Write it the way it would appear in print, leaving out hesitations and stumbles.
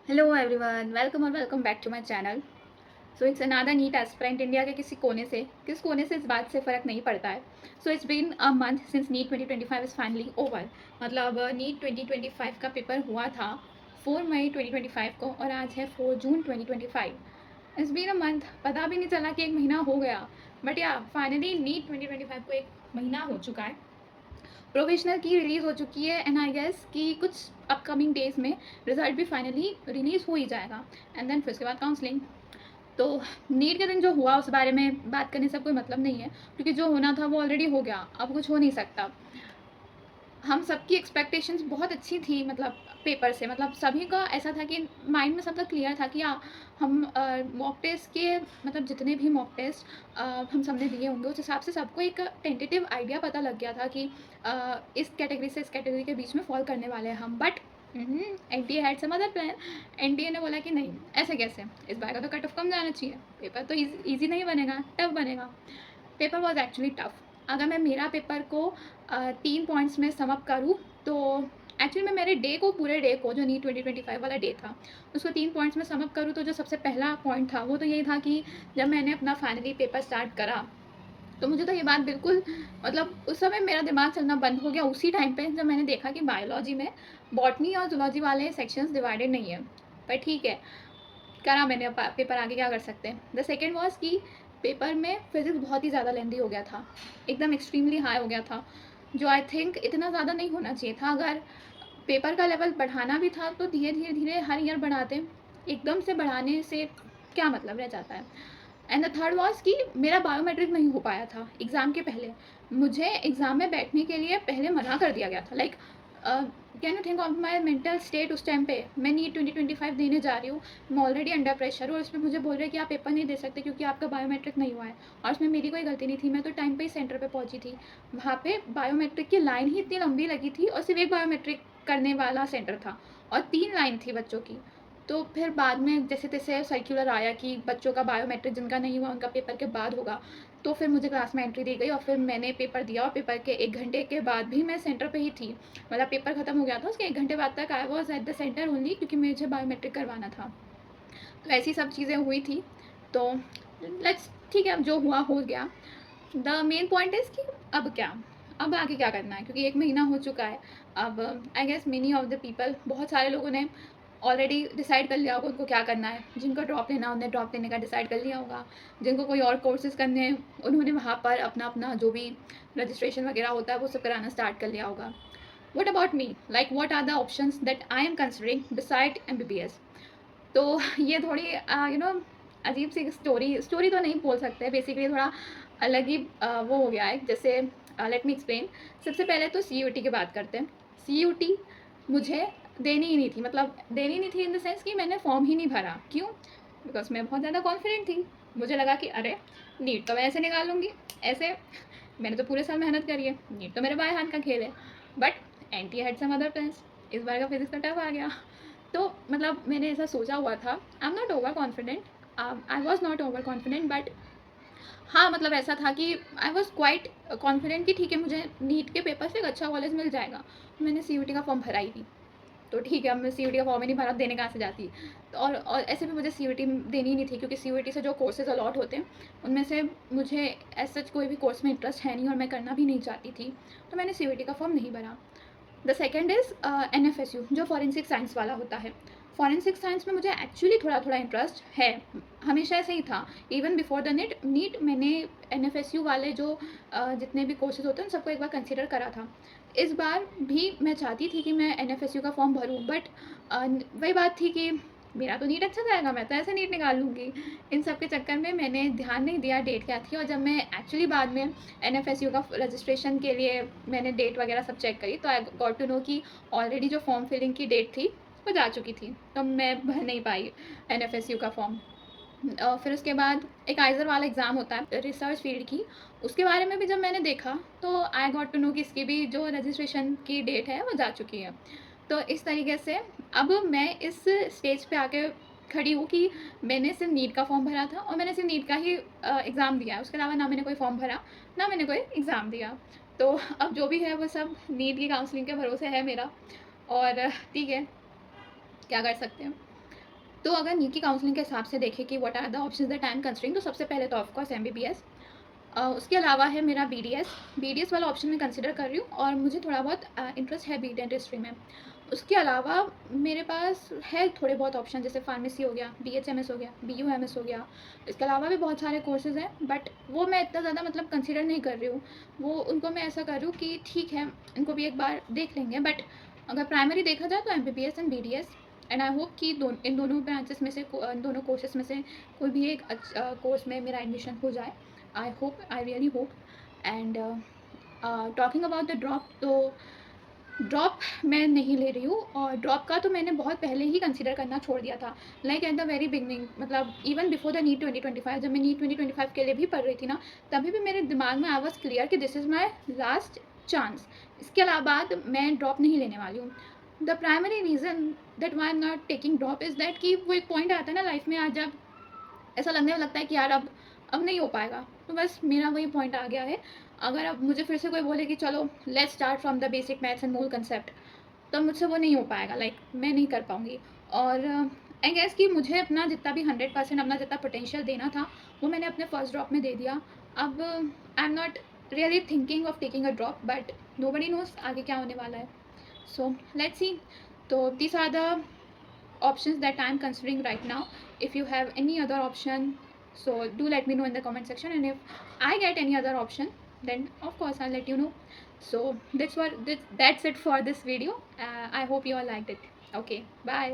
Hello everyone, welcome और welcome back to my channel. So it's another NEET aspirant. India के किस कोने से इस बात से फ़र्क नहीं पड़ता है। So it's been a month since NEET 2025 is finally over. मतलब नीट 2025 का पेपर हुआ था 4 मई 2025 को और आज है 4 जून 2025। इट्स बीन अ मंथ, पता भी नहीं चला कि एक महीना हो गया। बट या फाइनली नीट 2025 को एक महीना हो चुका है। प्रोविजनल की रिलीज़ हो चुकी है एंड आई गेस कि कुछ अपकमिंग डेज़ में रिजल्ट भी फाइनली रिलीज़ हो ही जाएगा एंड देन फिर उसके बाद काउंसलिंग। तो नीट के दिन जो हुआ उस बारे में बात करने से कोई मतलब नहीं है, क्योंकि जो होना था वो ऑलरेडी हो गया, अब कुछ हो नहीं सकता। हम सबकी एक्सपेक्टेशंस बहुत अच्छी थी, मतलब पेपर से, मतलब सभी का ऐसा था कि माइंड में सबका क्लियर था कि हम मॉक टेस्ट के, मतलब जितने भी मॉक टेस्ट हम सबने दिए होंगे उस हिसाब से सबको एक टेंटेटिव आइडिया पता लग गया था कि इस कैटेगरी से इस कैटेगरी के बीच में फॉल करने वाले हैं हम। But NTA had some other plan. NTA ने बोला कि नहीं, ऐसे कैसे, इस बार का तो कट ऑफ कम जाना चाहिए, पेपर तो ईजी नहीं बनेगा, टफ बनेगा। Paper was actually tough. अगर मैं मेरा पेपर को 3 पॉइंट्स में सम अप करूँ तो एक्चुअली मैं मेरे डे को, पूरे डे को, जो नीट 2025 वाला डे था, उसको 3 पॉइंट्स में सम अप करूँ तो जो सबसे पहला पॉइंट था वो तो यही था कि जब मैंने अपना फाइनली पेपर स्टार्ट करा तो मुझे तो ये बात बिल्कुल, मतलब उस समय मेरा दिमाग चलना बंद हो गया उसी टाइम पे जब मैंने देखा कि बायोलॉजी में बॉटनी और जूलॉजी वाले सेक्शंस डिवाइडेड नहीं है। पर ठीक है, करा मैंने, अब पेपर आगे क्या कर सकते हैं। द सेकेंड वॉज कि पेपर में फिजिक्स बहुत ही ज़्यादा लेंदी हो गया था, एकदम एक्सट्रीमली हाई हो गया था, जो आई थिंक इतना ज़्यादा नहीं होना चाहिए था। अगर पेपर का लेवल बढ़ाना भी था तो धीरे धीरे धीरे हर ईयर बढ़ाते, एकदम से बढ़ाने से क्या मतलब रह जाता है। एंड द थर्ड वॉज कि मेरा बायोमेट्रिक नहीं हो पाया था एग्ज़ाम के पहले। मुझे एग्ज़ाम में बैठने के लिए पहले मना कर दिया गया था। Like can you think of my mental state उस टाइम पे। मैं नीट 2025 देने जा रही हूँ, मैं ऑलरेडी अंडर प्रेशर हूँ और उसमें मुझे बोल रहे हैं कि आप पेपर नहीं दे सकते क्योंकि आपका बायोमेट्रिक नहीं हुआ है। और उसमें मेरी कोई गलती नहीं थी, मैं तो टाइम पे ही सेंटर पे पहुँची थी। वहाँ पे बायोमेट्रिक की लाइन ही इतनी लंबी लगी थी और सिर्फ एक बायोमेट्रिक करने वाला सेंटर था और 3 लाइन थी बच्चों की। तो फिर बाद में जैसे तैसे सर्कुलर आया कि बच्चों का बायोमेट्रिक जिनका नहीं हुआ उनका पेपर के बाद होगा। तो फिर मुझे क्लास में एंट्री दी गई और फिर मैंने पेपर दिया और पेपर के 1 घंटे के बाद भी मैं सेंटर पे ही थी। मतलब पेपर ख़त्म हो गया था, उसके 1 घंटे बाद तक I was at the centre only, क्योंकि मुझे बायोमेट्रिक करवाना था। तो ऐसी सब चीज़ें हुई थी। तो लेट्स, ठीक है, अब जो हुआ हो गया। द मेन पॉइंट इज़ कि अब क्या, अब आगे क्या करना है, क्योंकि 1 महीना हो चुका है। अब I guess many of the people, बहुत सारे लोगों ने ऑलरेडी डिसाइड कर लिया होगा उनको क्या करना है। जिनको ड्रॉप लेना उन्होंने ड्रॉप लेने का डिसाइड कर लिया होगा। जिनको कोई और कोर्सेज़ करने हैं उन्होंने वहाँ पर अपना अपना जो भी रजिस्ट्रेशन वगैरह होता है वो सब कराना स्टार्ट कर लिया होगा। What about me, like what are the options that I am considering beside MBBS। तो ये थोड़ी अजीब सी स्टोरी तो नहीं बोल सकते, बेसिकली थोड़ा अलग ही वो हो गया है। जैसे लेट मी एक्सप्लेन। सबसे पहले तो CUT की बात करते हैं। CUT मुझे देनी ही नहीं थी, मतलब देनी नहीं थी इन द सेंस कि मैंने फॉर्म ही नहीं भरा। क्यों? बिकॉज मैं बहुत ज़्यादा कॉन्फिडेंट थी। मुझे लगा कि अरे नीट तो मैं ऐसे निकाल लूँगी, ऐसे मैंने तो पूरे साल मेहनत करी है, नीट तो मेरे बाएं हाथ का खेल है। But NTA had some other plans, इस बार का फिजिक्स का टफ आ गया। तो मतलब मैंने ऐसा सोचा हुआ था। आई am not over confident, I was not over confident, but हाँ, मतलब ऐसा था कि आई वॉज क्वाइट कॉन्फिडेंट कि ठीक है मुझे नीट के पेपर से एक अच्छा कॉलेज मिल जाएगा। मैंने CUT का फॉर्म भरा ही नहीं। तो ठीक है, अब मैं CUT का फॉर्म ही नहीं भरा, देने कहाँ से जाती। तो और ऐसे भी मुझे CUT देनी ही नहीं थी, क्योंकि CUT से जो कोर्सेज अलॉट होते हैं उनमें से मुझे एज सच कोई भी कोर्स में इंटरेस्ट है नहीं और मैं करना भी नहीं चाहती थी। तो मैंने CUT का फॉर्म नहीं भरा। द सेकेंड इज़ NFSU, जो फॉरेंसिक साइंस वाला होता है। फॉरेंसिक साइंस में मुझे एक्चुअली थोड़ा थोड़ा इंटरेस्ट है, हमेशा ऐसे ही था। इवन बिफोर द नीट मैंने NFSU वाले जो जितने भी कोर्सेज होते हैं उन सबको एक बार कंसिडर करा था। इस बार भी मैं चाहती थी कि मैं NFSU का फॉर्म भरूँ, बट वही बात थी कि मेरा तो नीट अच्छा जाएगा, मैं तो ऐसे नीट निकाल लूँगी। इन सब के चक्कर में मैंने ध्यान नहीं दिया डेट क्या थी, और जब मैं एक्चुअली बाद में NFSU का रजिस्ट्रेशन के लिए मैंने डेट वगैरह सब चेक करी तो आई गॉट टू नो कि ऑलरेडी जो फॉर्म फिलिंग की डेट थी वो जा चुकी थी, तो मैं भर नहीं पाई NFSU का फॉर्म। फिर उसके बाद एक आइज़र वाला एग्ज़ाम होता है रिसर्च फील्ड की, उसके बारे में भी जब मैंने देखा तो आई गॉट टू नो कि इसकी भी जो रजिस्ट्रेशन की डेट है वो जा चुकी है। तो इस तरीके से अब मैं इस स्टेज पे आके खड़ी हूँ कि मैंने सिर्फ नीट का फॉर्म भरा था और मैंने सिर्फ नीट का ही एग्ज़ाम दिया है, उसके अलावा ना मैंने कोई फॉर्म भरा, ना मैंने कोई एग्ज़ाम दिया। तो अब जो भी है वो सब नीट की काउंसलिंग के भरोसे है मेरा। और ठीक है, क्या कर सकते हैं। तो अगर नीट की काउंसलिंग के हिसाब से देखें कि what are the options that I am considering, तो सबसे पहले तो ऑफकोर्स MBBS, उसके अलावा है मेरा BDS वाला ऑप्शन मैं कंसिडर कर रही हूँ, और मुझे थोड़ा बहुत इंटरेस्ट है बी डेंटिस्ट्री में। उसके अलावा मेरे पास है थोड़े बहुत ऑप्शन, जैसे फार्मेसी हो गया, BHMS हो गया, BUMS हो गया। इसके अलावा भी बहुत सारे कोर्सेज हैं, बट वो मैं इतना ज़्यादा मतलब कंसिडर नहीं कर रही हूँ। वो उनको मैं ऐसा कर रही हूँ कि ठीक है, इनको भी एक बार देख लेंगे। बट अगर प्राइमरी देखा जाए तो MBBS and BDS, and I hope कि इन दोनों ब्रांचेस में से इन दोनों कोर्सेज में से कोई भी एक कोर्स में मेरा एडमिशन हो जाए। I really hope. And talking about the drop, तो ड्रॉप मैं नहीं ले रही हूँ, और ड्रॉप का तो मैंने बहुत पहले ही कंसिडर करना छोड़ दिया था, like at the very beginning, मतलब इवन बिफोर द नीट 2025, जब मैं नीट 2025 के लिए भी पढ़ रही थी ना, तभी भी मेरे दिमाग में आई वॉज क्लियर कि this is my last chance, इसके अलावा मैं ड्रॉप नहीं लेने वाली हूँ। The primary reason that why am not taking drop is that कि वो एक पॉइंट आता है ना लाइफ में, आज जब ऐसा लगता है कि यार अब नहीं हो पाएगा, तो बस मेरा वही पॉइंट आ गया है। अगर अब मुझे फिर से कोई बोले कि चलो let's start from the basic maths and mole concept, तो मुझसे वो नहीं हो पाएगा, लाइक मैं नहीं कर पाऊँगी। और आई गेस कि मुझे अपना जितना भी 100% अपना जितना पोटेंशियल देना था, वो मैंने अपने फर्स्ट ड्रॉप में दे दिया। अब I am not really thinking of taking a drop, but nobody knows आगे क्या होने वाला है। So let's see. So these are the options that I'm considering right now. If you have any other option, so do let me know in the comment section, and if I get any other option, then of course I'll let you know. So that's it for this video. I hope you all liked it. Okay, bye.